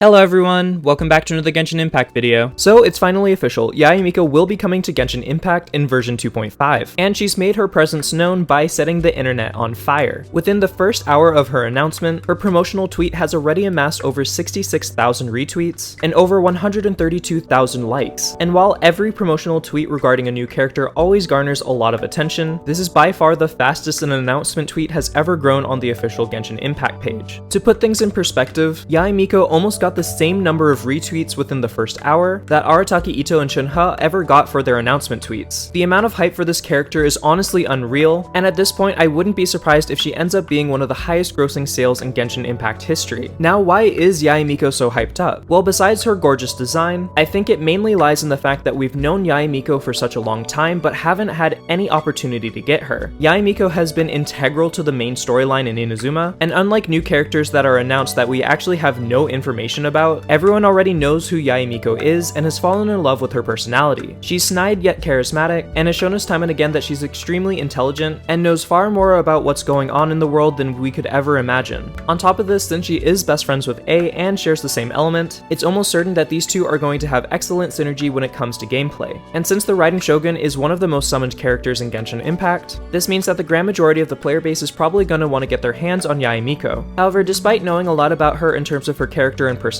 Hello everyone, welcome back to another Genshin Impact video. So it's finally official, Yae Miko will be coming to Genshin Impact in version 2.5, and she's made her presence known by setting the internet on fire. Within the first hour of her announcement, her promotional tweet has already amassed over 66,000 retweets and over 132,000 likes. And while every promotional tweet regarding a new character always garners a lot of attention, this is by far the fastest an announcement tweet has ever grown on the official Genshin Impact page. To put things in perspective, Yae Miko almost got the same number of retweets within the first hour that Arataki Ito and Shunha ever got for their announcement tweets. The amount of hype for this character is honestly unreal, and at this point I wouldn't be surprised if she ends up being one of the highest grossing sales in Genshin Impact history. Now, why is Yae Miko so hyped up? Well, besides her gorgeous design, I think it mainly lies in the fact that we've known Yae Miko for such a long time but haven't had any opportunity to get her. Yae Miko has been integral to the main storyline in Inazuma, and unlike new characters that are announced that we actually have no information about, everyone already knows who Yae Miko is and has fallen in love with her personality. She's snide yet charismatic, and has shown us time and again that she's extremely intelligent and knows far more about what's going on in the world than we could ever imagine. On top of this, since she is best friends with A and shares the same element, it's almost certain that these two are going to have excellent synergy when it comes to gameplay. And since the Raiden Shogun is one of the most summoned characters in Genshin Impact, this means that the grand majority of the player base is probably going to want to get their hands on Yae Miko. However, despite knowing a lot about her in terms of her character and personality,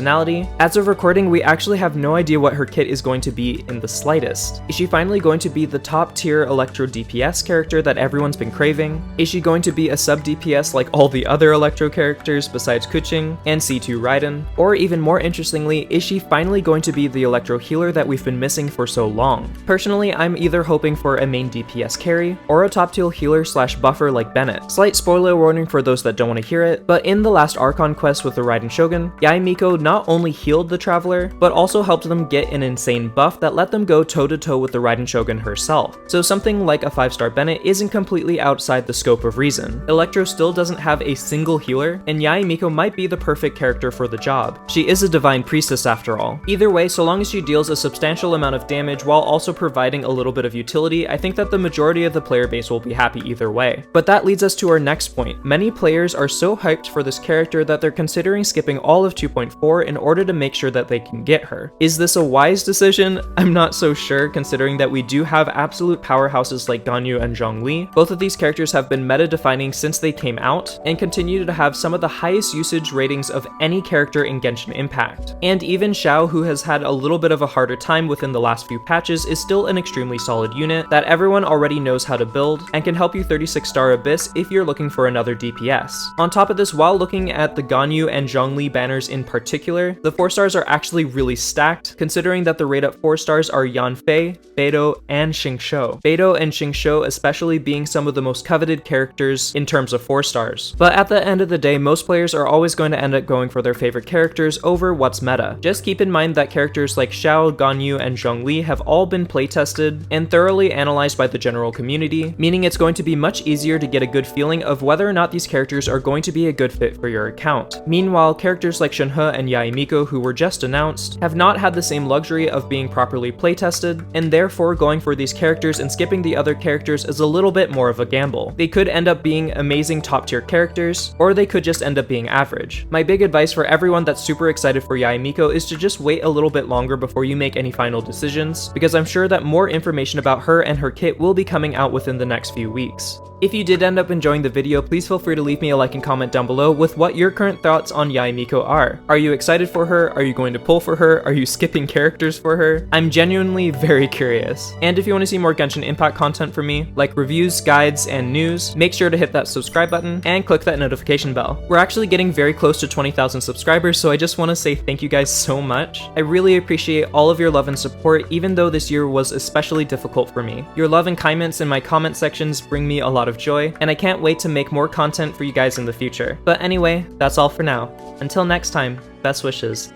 as of recording, we actually have no idea what her kit is going to be in the slightest. Is she finally going to be the top tier Electro DPS character that everyone's been craving? Is she going to be a sub DPS like all the other Electro characters besides Kuching and C2 Raiden? Or even more interestingly, is she finally going to be the Electro healer that we've been missing for so long? Personally, I'm either hoping for a main DPS carry or a top tier healer slash buffer like Bennett. Slight spoiler warning for those that don't want to hear it, but in the last Archon quest with the Raiden Shogun, Yae Miko not only healed the Traveler, but also helped them get an insane buff that let them go toe-to-toe with the Raiden Shogun herself. So something like a 5-star Bennett isn't completely outside the scope of reason. Electro still doesn't have a single healer, and Yae Miko might be the perfect character for the job. She is a divine priestess after all. Either way, so long as she deals a substantial amount of damage while also providing a little bit of utility, I think that the majority of the player base will be happy either way. But that leads us to our next point. Many players are so hyped for this character that they're considering skipping all of 2.4 in order to make sure that they can get her. Is this a wise decision? I'm not so sure, considering that we do have absolute powerhouses like Ganyu and Zhongli. Both of these characters have been meta-defining since they came out, and continue to have some of the highest usage ratings of any character in Genshin Impact. And even Xiao, who has had a little bit of a harder time within the last few patches, is still an extremely solid unit that everyone already knows how to build, and can help you 36-star Abyss if you're looking for another DPS. On top of this, while looking at the Ganyu and Zhongli banners in particular, the 4 stars are actually really stacked, considering that the rate up 4 stars are Yanfei, Beidou, and Xingqiu. Beidou and Xingqiu especially being some of the most coveted characters in terms of 4 stars. But at the end of the day, most players are always going to end up going for their favorite characters over what's meta. Just keep in mind that characters like Xiao, Ganyu, and Zhongli have all been playtested and thoroughly analyzed by the general community, meaning it's going to be much easier to get a good feeling of whether or not these characters are going to be a good fit for your account. Meanwhile, characters like Shunha and Yae Miko, who were just announced, have not had the same luxury of being properly playtested, and therefore going for these characters and skipping the other characters is a little bit more of a gamble. They could end up being amazing top tier characters, or they could just end up being average. My big advice for everyone that's super excited for Yae Miko is to just wait a little bit longer before you make any final decisions, because I'm sure that more information about her and her kit will be coming out within the next few weeks. If you did end up enjoying the video, please feel free to leave me a like and comment down below with what your current thoughts on Yae Miko are. Are you excited for her? Are you going to pull for her? Are you skipping characters for her? I'm genuinely very curious. And if you want to see more Genshin Impact content from me, like reviews, guides, and news, make sure to hit that subscribe button and click that notification bell. We're actually getting very close to 20,000 subscribers, so I just want to say thank you guys so much. I really appreciate all of your love and support, even though this year was especially difficult for me. Your love and kindness in my comment sections bring me a lot of joy, and I can't wait to make more content for you guys in the future. But anyway, that's all for now. Until next time, best wishes.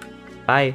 Bye.